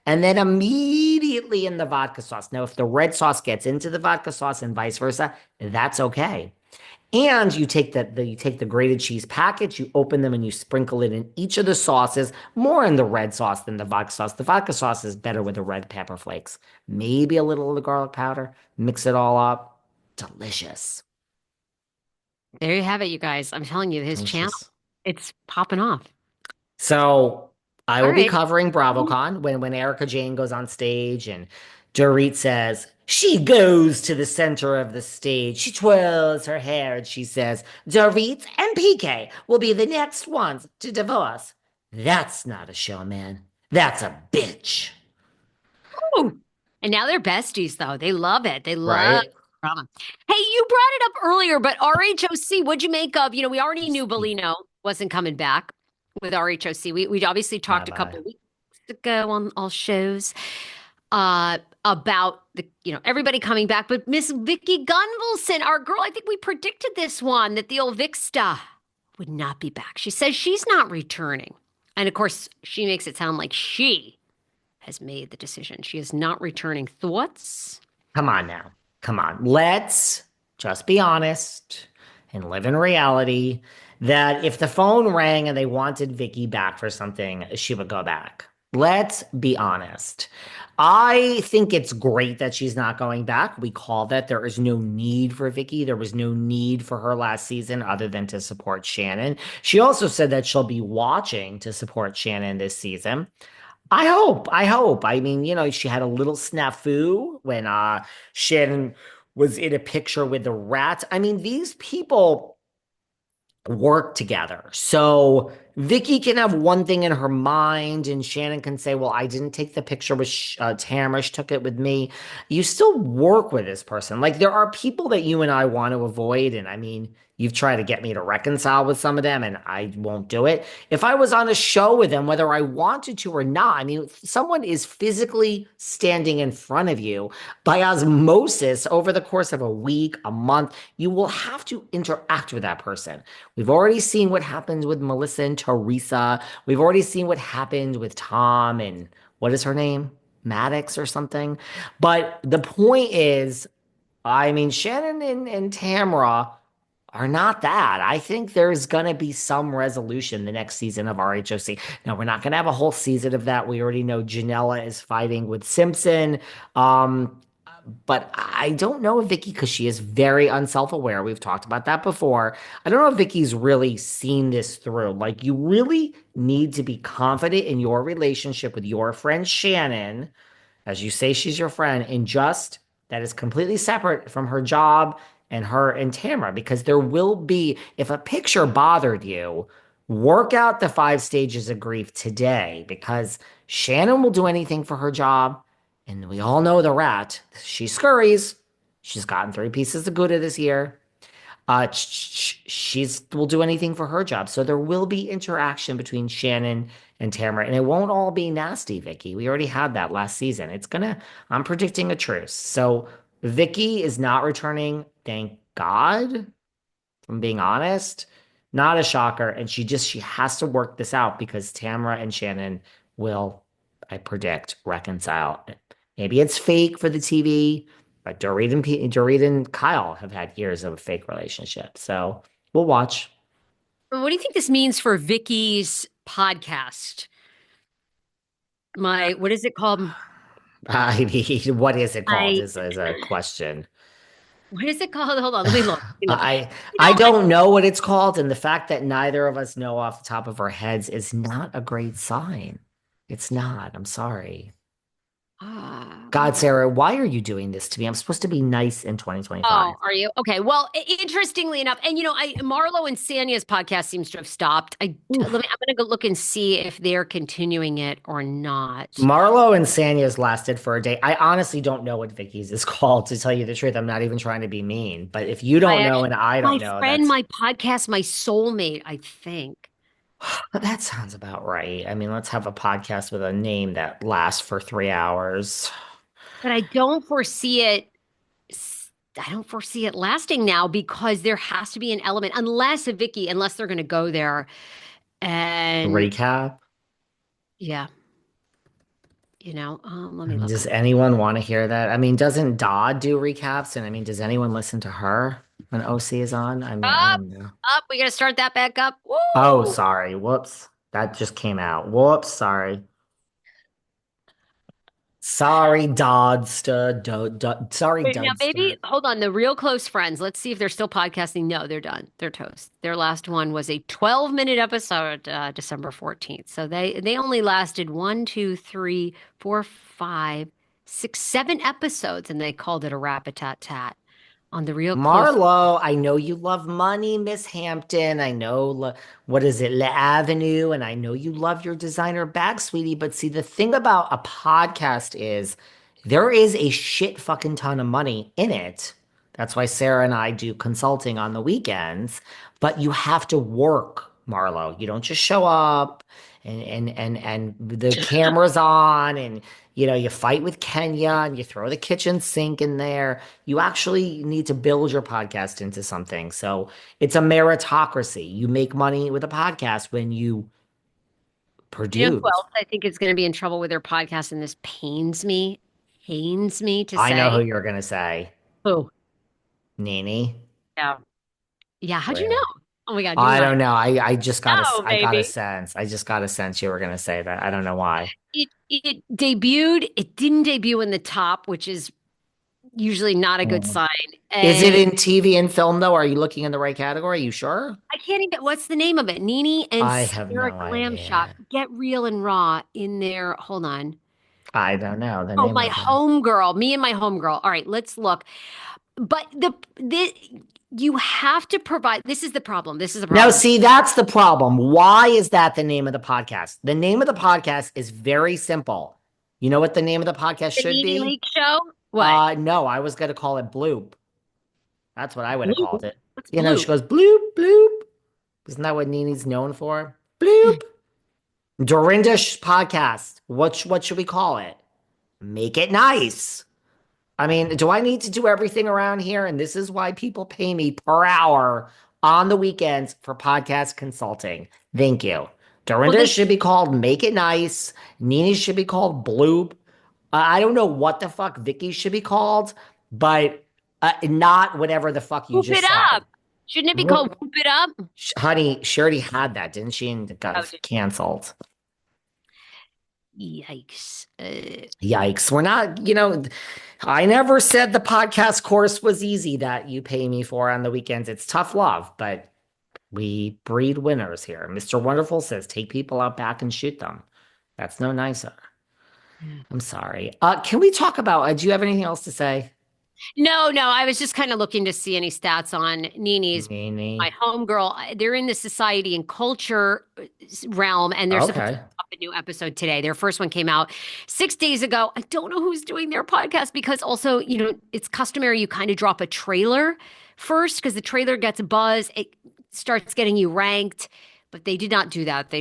and then immediately in the vodka sauce. Now, if the red sauce gets into the vodka sauce and vice versa, that's okay. And you take the grated cheese packets, you open them and you sprinkle it in each of the sauces, more in the red sauce than the vodka sauce. The vodka sauce is better with the red pepper flakes. Maybe a little of the garlic powder, mix it all up. Delicious. There you have it, you guys. I'm telling you, his channel, Delicious. it's popping off. So I All will be right. covering BravoCon when Erica Jane goes on stage and Dorit says she goes to the center of the stage. She twirls her hair and she says, Dorit and PK will be the next ones to divorce. That's not a showman. That's a bitch. Ooh. And now they're besties, though. They love it. They love Right? drama. Hey, you brought it up earlier, but RHOC, what'd you make of? We already knew Bellino wasn't coming back with RHOC. We obviously Bye talked a bye. couple weeks ago on all shows about everybody coming back, but Miss Vicki Gunvalson, our girl, I think we predicted this one that the old Vixta would not be back. She says she's not returning. And of course, she makes it sound like she has made the decision. She is not returning. Thoughts? Come on now. Come on. Let's just be honest and live in reality that if the phone rang and they wanted Vicky back for something, she would go back. Let's be honest. I think it's great that she's not going back. We call that there is no need for Vicky. There was no need for her last season other than to support Shannon. She also said that she'll be watching to support Shannon this season. I hope. I hope. I mean, she had a little snafu when Shannon was in a picture with the rats. I mean, these people work together. So Vicky can have one thing in her mind, and Shannon can say, "Well, I didn't take the picture with Tamara. She took it with me." You still work with this person. Like there are people that you and I want to avoid, and I mean, you've tried to get me to reconcile with some of them, and I won't do it. If I was on a show with them, whether I wanted to or not, I mean, if someone is physically standing in front of you by osmosis over the course of a week, a month. You will have to interact with that person. We've already seen what happened with Melissa and Teresa. We've already seen what happened with Tom and what is her name? Maddox or something. But the point is, I mean, Shannon and Tamra are not that. I think there's going to be some resolution the next season of RHOC. Now, we're not going to have a whole season of that. We already know Janella is fighting with Simpson. But I don't know if Vicky, because she is very unself-aware. We've talked about that before. I don't know if Vicky's really seen this through. Like, you really need to be confident in your relationship with your friend Shannon, as you say she's your friend, and just that is completely separate from her job and her and Tamara, because there will be, if a picture bothered you, work out the 5 stages of grief today, because Shannon will do anything for her job. And we all know the rat. She scurries. She's gotten 3 pieces of Gouda this year. She's will do anything for her job. So there will be interaction between Shannon and Tamara, and it won't all be nasty, Vicky. We already had that last season. I'm predicting a truce. So Vicky is not returning, thank God, from being honest. Not a shocker. And she has to work this out because Tamara and Shannon will, I predict, reconcile. Maybe it's fake for the TV, but Dorit and Kyle have had years of a fake relationship. So we'll watch. What do you think this means for Vicky's podcast? What is it called? I mean, what is it called I, is a question. what is it called? Hold on, let me look. Let me look. I You I know, I, don't know what it's called, and the fact that neither of us know off the top of our heads is not a great sign. It's not. I'm sorry. God, oh. Sarah, why are you doing this to me? I'm supposed to be nice in 2025. Oh, are you? Okay. Well, interestingly enough, and Marlo and Sanya's podcast seems to have stopped. I'm gonna go look and see if they're continuing it or not. Marlo and Sanya's lasted for a day. I honestly don't know what Vicky's is called, to tell you the truth. I'm not even trying to be mean. But if you I don't know actually, and I my don't know, friend, my podcast, my soulmate, I think. that sounds about right. I mean, let's have a podcast with a name that lasts for 3 hours. But I don't foresee it. I don't foresee it lasting now because there has to be an element, unless they're going to go there. And Recap. yeah, Let me look. Does anyone want to hear that? I mean, doesn't Dodd do recaps? And I mean, does anyone listen to her when OC is on? I mean, I Up, don't know. up. We got to start that back up. Oh, Woo! sorry. Whoops. That just came out. Whoops. Sorry. Sorry, Dodster. Sorry, Wait, now Dudster. maybe hold on. The real close friends. Let's see if they're still podcasting. No, they're done. They're toast. Their last one was a 12-minute episode, December 14th. So they only lasted one, two, three, four, five, six, 7 episodes, and they called it a rap-a-tat-tat on the real close. Marlo, I know you love money, Miss Hampton. I know, what is it, La Avenue, and I know you love your designer bag, sweetie. But see, the thing about a podcast is there is a shit fucking ton of money in it. That's why Sarah and I do consulting on the weekends. But you have to work, Marlo. You don't just show up and the camera's on and you fight with Kenya and you throw the kitchen sink in there. You actually need to build your podcast into something. So it's a meritocracy. You make money with a podcast when you Who else produce. I think is going to be in trouble with their podcast, and this pains me to I know who say. you're gonna say. Who? NeNe. Yeah. Yeah. How'd you know? Where? Oh my God, you I must don't know. I just got know, I got a baby. sense. I just got a sense you were gonna say that. I don't know why. It debuted. It didn't debut in the top, which is usually not a good Mm. sign. Is it And in TV and film though? Are you looking in the right category? Are you sure? I can't even. What's the name of it? NeNe and I have Sarah no Glam Shop. idea. Get Real and Raw in there. Hold on. I don't know the Oh, name my of it. homegirl. Me and my homegirl. All right, let's look. But the you have to provide. This is the problem. This is the Now, problem. see, that's the problem. Why is that the name of the podcast? The name of the podcast is very simple. You know what the name of the podcast The should NeNe be? Leakes show. What? No, I was going to call it Bloop. That's what I would have called Blue. it. What's She blue? goes bloop, bloop. Isn't that what Nini's known for? Bloop. Dorinda podcast. What should we call it? Make it nice. I mean, do I need to do everything around here? And this is why people pay me per hour on the weekends for podcast consulting. Thank you. Well, Dorinda then should be called Make It Nice. Nene should be called Bloop. I don't know what the fuck Vicky should be called, but not whatever the fuck you whoop just it said. up. Shouldn't it be called Whoop. whoop it up? Honey, she already had that, didn't she? And it Oh, got canceled. yikes. Yikes. We're not, I never said the podcast course was easy that you pay me for on the weekends. It's tough love, but we breed winners here. Mr. Wonderful says take people out back and shoot them. That's no nicer. I'm sorry. Can we talk about, do you have anything else to say? No, no, I was just kind of looking to see any stats on NeNe's, my Nene. homegirl. They're in the society and culture realm, and they're supposed to Okay. drop a new episode today. Their first one came out 6 days ago. I don't know who's doing their podcast because also, it's customary you kind of drop a trailer first because the trailer gets a buzz. It starts getting you ranked, but they did not do that. They